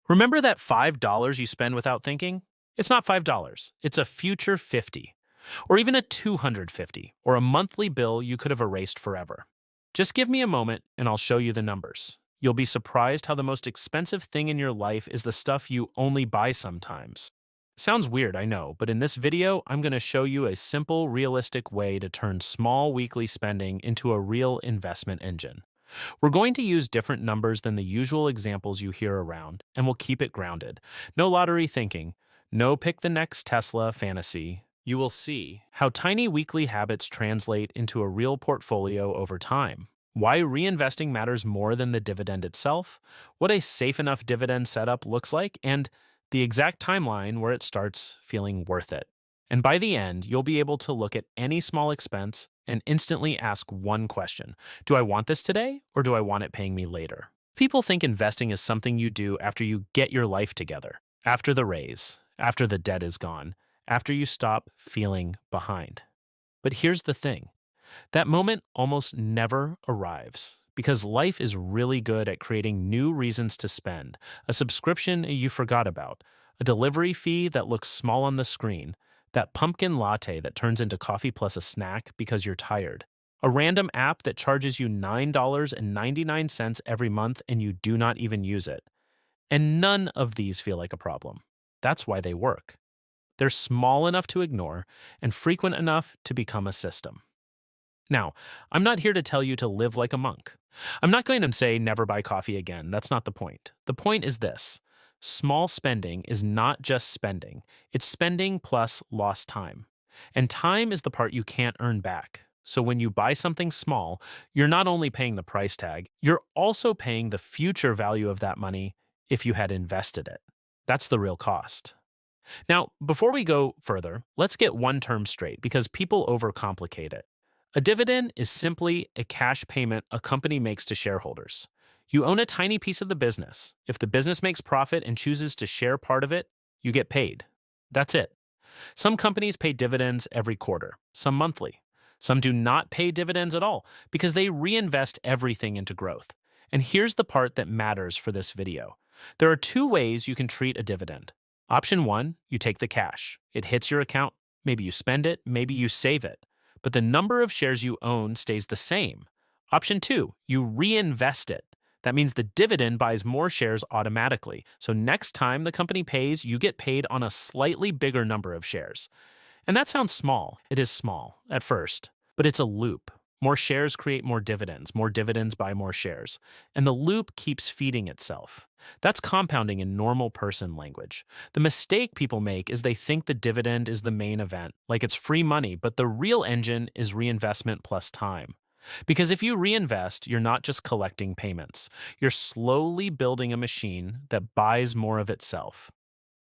Remember that $5 you spend without thinking? It's not $5, it's a future 50, or even a 250, or a monthly bill you could have erased forever. Just give me a moment and I'll show you the numbers. You'll be surprised how the most expensive thing in your life is the stuff you only buy sometimes. Sounds weird, I know, but in this video, I'm going to show you a simple, realistic way to turn small weekly spending into a real investment engine. We're going to use different numbers than the usual examples you hear around, and we'll keep it grounded. No lottery thinking, no pick the next Tesla fantasy. You will see how tiny weekly habits translate into a real portfolio over time. Why reinvesting matters more than the dividend itself, what a safe enough dividend setup looks like, and the exact timeline where it starts feeling worth it. And by the end, you'll be able to look at any small expense and instantly ask one question. Do I want this today, or do I want it paying me later? People think investing is something you do after you get your life together, after the raise, after the debt is gone, after you stop feeling behind. But here's the thing. That moment almost never arrives because life is really good at creating new reasons to spend. A subscription you forgot about, a delivery fee that looks small on the screen, that pumpkin latte that turns into coffee plus a snack because you're tired, a random app that charges you $9.99 every month and you do not even use it. And none of these feel like a problem. That's why they work. They're small enough to ignore and frequent enough to become a system. Now, I'm not here to tell you to live like a monk. I'm not going to say never buy coffee again. That's not the point. The point is this. Small spending is not just spending. It's spending plus lost time. And time is the part you can't earn back. So when you buy something small, you're not only paying the price tag, you're also paying the future value of that money if you had invested it. That's the real cost. Now, before we go further, let's get one term straight because people overcomplicate it. A dividend is simply a cash payment a company makes to shareholders. You own a tiny piece of the business. If the business makes profit and chooses to share part of it, you get paid. That's it. Some companies pay dividends every quarter, some monthly. Some do not pay dividends at all because they reinvest everything into growth. And here's the part that matters for this video. There are two ways you can treat a dividend. Option one, you take the cash. It hits your account. Maybe you spend it, maybe you save it. But the number of shares you own stays the same. Option two, you reinvest it. That means the dividend buys more shares automatically. So next time the company pays, you get paid on a slightly bigger number of shares. And that sounds small. It is small at first, but it's a loop. More shares create more dividends buy more shares, and the loop keeps feeding itself. That's compounding in normal person language. The mistake people make is they think the dividend is the main event, like it's free money, but the real engine is reinvestment plus time. Because if you reinvest, you're not just collecting payments. You're slowly building a machine that buys more of itself.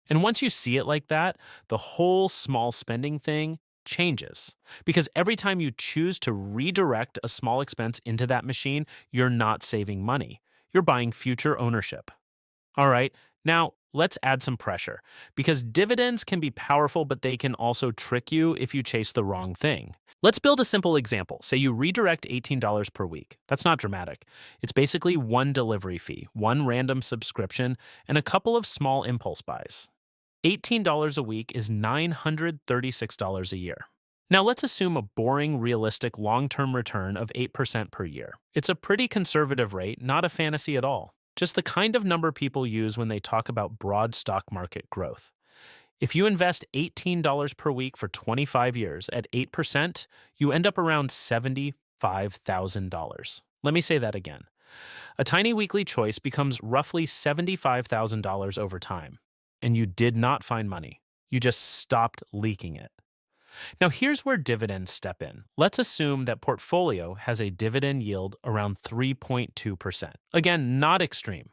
And once you see it like that, the whole small spending thing changes. Because every time you choose to redirect a small expense into that machine, you're not saving money. You're buying future ownership. All right, now let's add some pressure. Because dividends can be powerful, but they can also trick you if you chase the wrong thing. Let's build a simple example. Say you redirect $18 per week. That's not dramatic. It's basically one delivery fee, one random subscription, and a couple of small impulse buys. $18 a week is $936 a year. Now let's assume a boring, realistic long-term return of 8% per year. It's a pretty conservative rate, not a fantasy at all. Just the kind of number people use when they talk about broad stock market growth. If you invest $18 per week for 25 years at 8%, you end up around $75,000. Let me say that again. A tiny weekly choice becomes roughly $75,000 over time. And you did not find money. You just stopped leaking it. Now here's where dividends step in. Let's assume that portfolio has a dividend yield around 3.2%. Again, not extreme.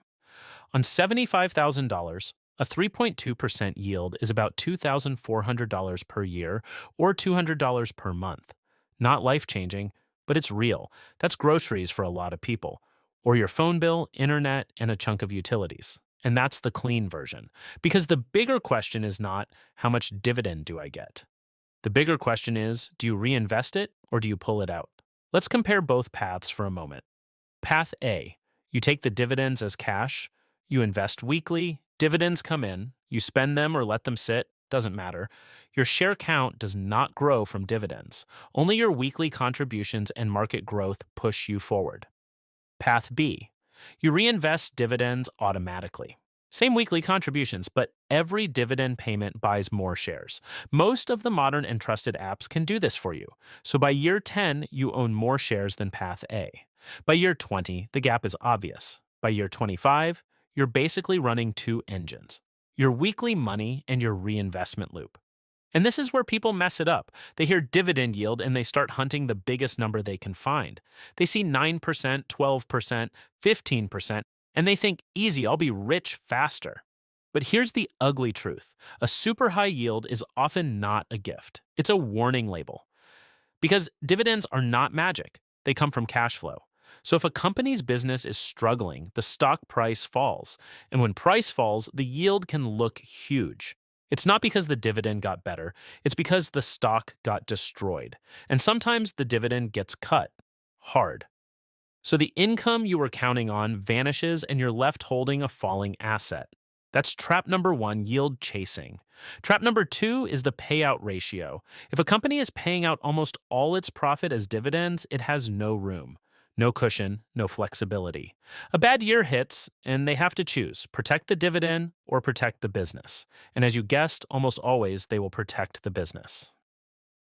On $75,000, a 3.2% yield is about $2,400 per year or $200 per month. Not life-changing, but it's real. That's groceries for a lot of people. Or your phone bill, internet, and a chunk of utilities. And that's the clean version. Because the bigger question is not, how much dividend do I get? The bigger question is, do you reinvest it or do you pull it out? Let's compare both paths for a moment. Path A, you take the dividends as cash, you invest weekly, Dividends come in, you spend them or let them sit, doesn't matter. Your share count does not grow from dividends. Only your weekly contributions and market growth push you forward. Path B. You reinvest dividends automatically. Same weekly contributions, but every dividend payment buys more shares. Most of the modern and trusted apps can do this for you. So by year 10, you own more shares than Path A. By year 20, the gap is obvious. By year 25, you're basically running two engines: your weekly money and your reinvestment loop. And this is where people mess it up. They hear dividend yield and they start hunting the biggest number they can find. They see 9%, 12%, 15%, and they think, easy, I'll be rich faster. But here's the ugly truth: a super high yield is often not a gift, it's a warning label. Because dividends are not magic, they come from cash flow. So if a company's business is struggling, the stock price falls. And when price falls, the yield can look huge. It's not because the dividend got better, it's because the stock got destroyed. And sometimes the dividend gets cut hard. So the income you were counting on vanishes and you're left holding a falling asset. That's trap number one: yield chasing. Trap number two is the payout ratio. If a company is paying out almost all its profit as dividends, it has no room, no cushion, no flexibility. A bad year hits, and they have to choose: protect the dividend or protect the business. And as you guessed, almost always they will protect the business.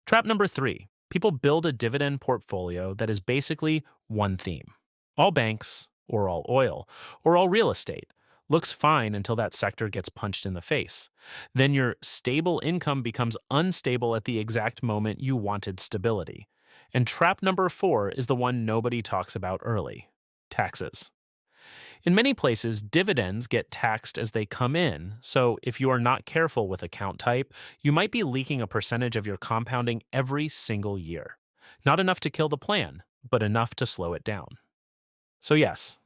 Trap number three: people build a dividend portfolio that is basically one theme. All banks, or all oil, or all real estate. Looks fine until that sector gets punched in the face. Then your stable income becomes unstable at the exact moment you wanted stability. And trap number four is the one nobody talks about early: taxes. In many places, dividends get taxed as they come in, so if you are not careful with account type, you might be leaking a percentage of your compounding every single year. Not enough to kill the plan, but enough to slow it down. So yes,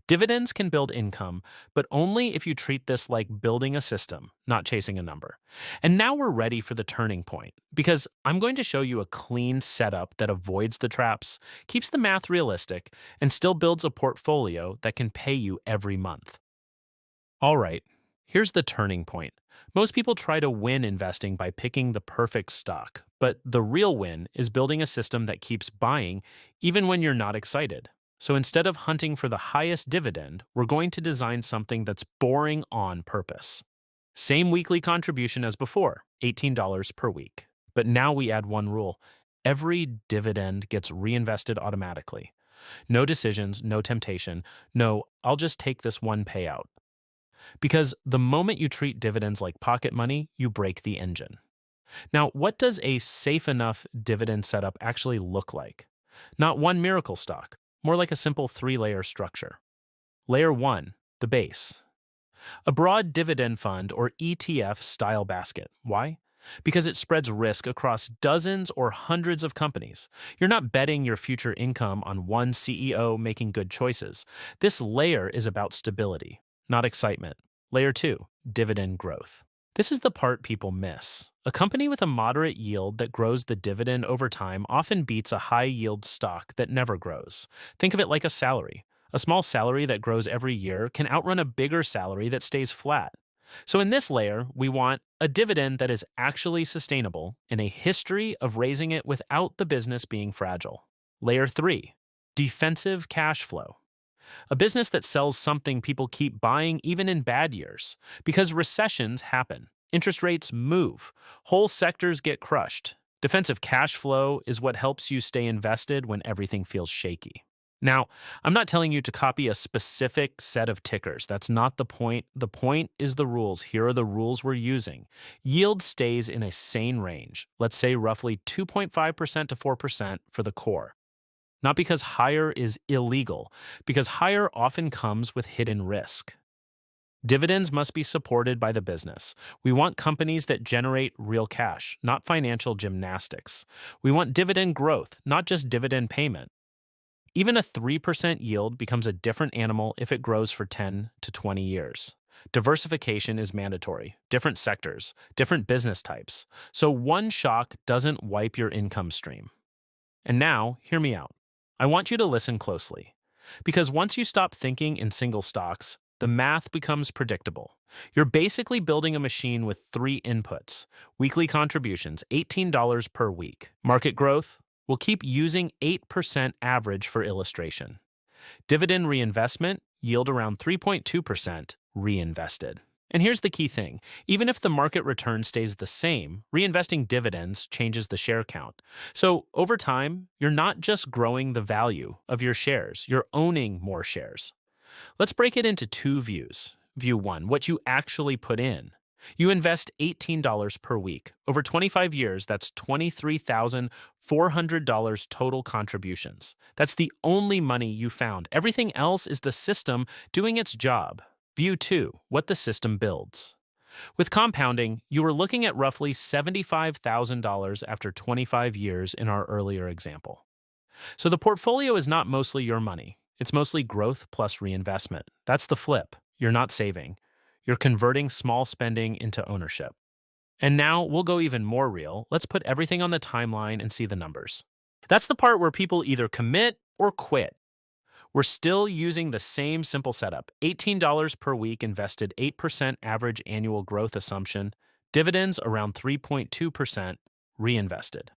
dividends can build income, but only if you treat this like building a system, not chasing a number. And now we're ready for the turning point, because I'm going to show you a clean setup that avoids the traps, keeps the math realistic, and still builds a portfolio that can pay you every month. All right, here's the turning point. Most people try to win investing by picking the perfect stock, but the real win is building a system that keeps buying even when you're not excited. So instead of hunting for the highest dividend, we're going to design something that's boring on purpose. Same weekly contribution as before, $18 per week. But now we add one rule: every dividend gets reinvested automatically. No decisions, no temptation, no, I'll just take this one payout. Because the moment you treat dividends like pocket money, you break the engine. Now, what does a safe enough dividend setup actually look like? Not one miracle stock, more like a simple three-layer structure. Layer 1, the base. A broad dividend fund or ETF style basket. Why? Because it spreads risk across dozens or hundreds of companies. You're not betting your future income on one CEO making good choices. This layer is about stability, not excitement. Layer 2, dividend growth. This is the part people miss. A company with a moderate yield that grows the dividend over time often beats a high-yield stock that never grows. Think of it like a salary. A small salary that grows every year can outrun a bigger salary that stays flat. So in this layer, we want a dividend that is actually sustainable and a history of raising it without the business being fragile. Layer 3, defensive cash flow. A business that sells something people keep buying even in bad years. Because recessions happen. Interest rates move. Whole sectors get crushed. Defensive cash flow is what helps you stay invested when everything feels shaky. Now, I'm not telling you to copy a specific set of tickers. That's not the point. The point is the rules. Here are the rules we're using. Yield stays in a sane range. Let's say roughly 2.5% to 4% for the core. Not because higher is illegal, because higher often comes with hidden risk. Dividends must be supported by the business. We want companies that generate real cash, not financial gymnastics. We want dividend growth, not just dividend payment. Even a 3% yield becomes a different animal if it grows for 10 to 20 years. Diversification is mandatory. Different sectors, different business types. So one shock doesn't wipe your income stream. And now, hear me out. I want you to listen closely. Because once you stop thinking in single stocks, the math becomes predictable. You're basically building a machine with three inputs: weekly contributions, $18 per week. Market growth, we'll keep using 8% average for illustration. Dividend reinvestment, yield around 3.2% reinvested. And here's the key thing: even if the market return stays the same, reinvesting dividends changes the share count. So over time, you're not just growing the value of your shares, you're owning more shares. Let's break it into two views. View one, what you actually put in. You invest $18 per week. Over 25 years, that's $23,400 total contributions. That's the only money you found. Everything else is the system doing its job. View two, what the system builds. With compounding, you were looking at roughly $75,000 after 25 years in our earlier example. So the portfolio is not mostly your money. It's mostly growth plus reinvestment. That's the flip. You're not saving. You're converting small spending into ownership. And now we'll go even more real. Let's put everything on the timeline and see the numbers. That's the part where people either commit or quit. We're still using the same simple setup: $18 per week invested, 8% average annual growth assumption, dividends around 3.2% reinvested.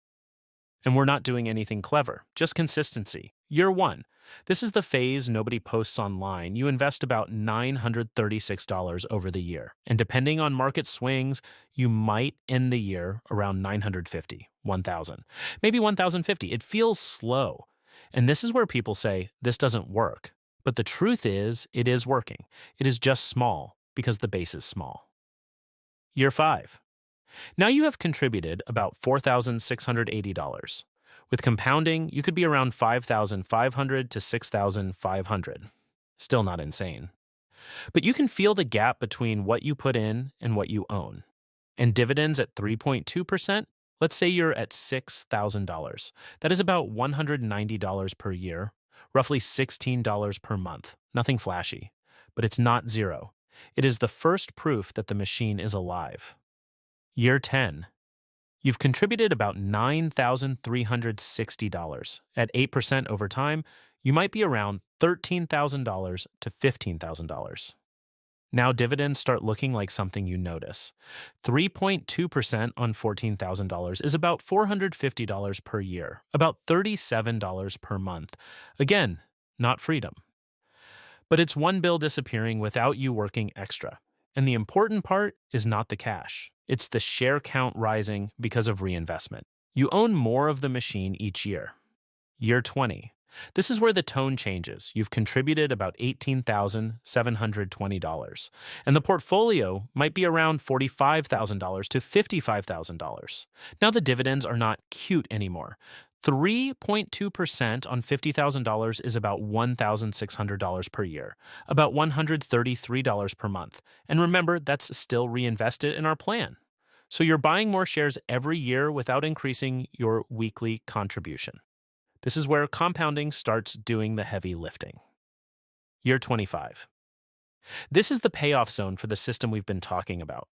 And we're not doing anything clever, just consistency. Year one, this is the phase nobody posts online. You invest about $936 over the year. And depending on market swings, you might end the year around $950, $1,000, maybe $1,050. It feels slow. And this is where people say, this doesn't work. But the truth is, it is working. It is just small because the base is small. Year five. Now you have contributed about $4,680. With compounding, you could be around $5,500 to $6,500. Still not insane. But you can feel the gap between what you put in and what you own. And dividends at 3.2%, let's say you're at $6,000. That is about $190 per year, roughly $16 per month. Nothing flashy, but it's not zero. It is the first proof that the machine is alive. Year 10. You've contributed about $9,360. At 8% over time, you might be around $13,000 to $15,000. Now dividends start looking like something you notice. 3.2% on $14,000 is about $450 per year, about $37 per month. Again, not freedom. But it's one bill disappearing without you working extra. And the important part is not the cash. It's the share count rising because of reinvestment. You own more of the machine each year. Year 20. This is where the tone changes. You've contributed about $18,720. And the portfolio might be around $45,000 to $55,000. Now the dividends are not cute anymore. 3.2% on $50,000 is about $1,600 per year, about $133 per month. And remember, that's still reinvested in our plan. So you're buying more shares every year without increasing your weekly contribution. This is where compounding starts doing the heavy lifting. Year 25. This is the payoff zone for the system we've been talking about.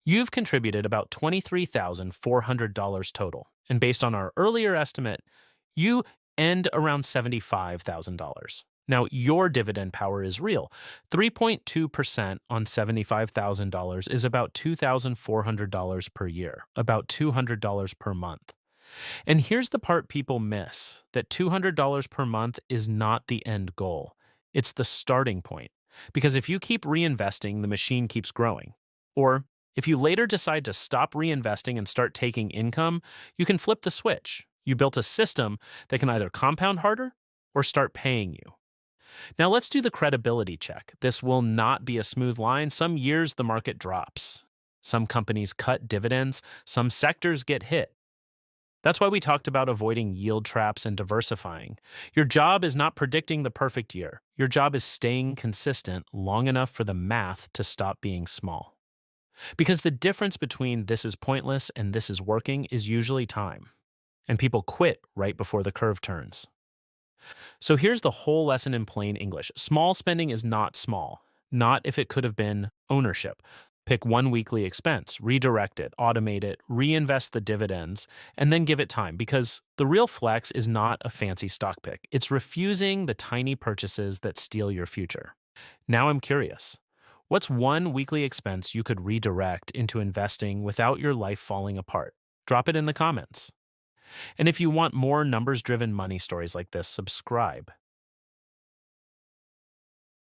You've contributed about $23,400 total, and based on our earlier estimate, you end around $75,000. Now, your dividend power is real. 3.2% on $75,000 is about $2,400 per year, about $200 per month. And here's the part people miss, that $200 per month is not the end goal. It's the starting point. Because if you keep reinvesting, the machine keeps growing. Or if you later decide to stop reinvesting and start taking income, you can flip the switch. You built a system that can either compound harder or start paying you. Now let's do the credibility check. This will not be a smooth line. Some years the market drops. Some companies cut dividends. Some sectors get hit. That's why we talked about avoiding yield traps and diversifying. Your job is not predicting the perfect year. Your job is staying consistent long enough for the math to stop being small. Because the difference between this is pointless and this is working is usually time. And people quit right before the curve turns. So here's the whole lesson in plain English. Small spending is not small. Not if it could have been ownership. Pick one weekly expense, redirect it, automate it, reinvest the dividends, and then give it time, because the real flex is not a fancy stock pick. It's refusing the tiny purchases that steal your future. Now I'm curious. What's one weekly expense you could redirect into investing without your life falling apart? Drop it in the comments. And if you want more numbers driven money stories like this, subscribe.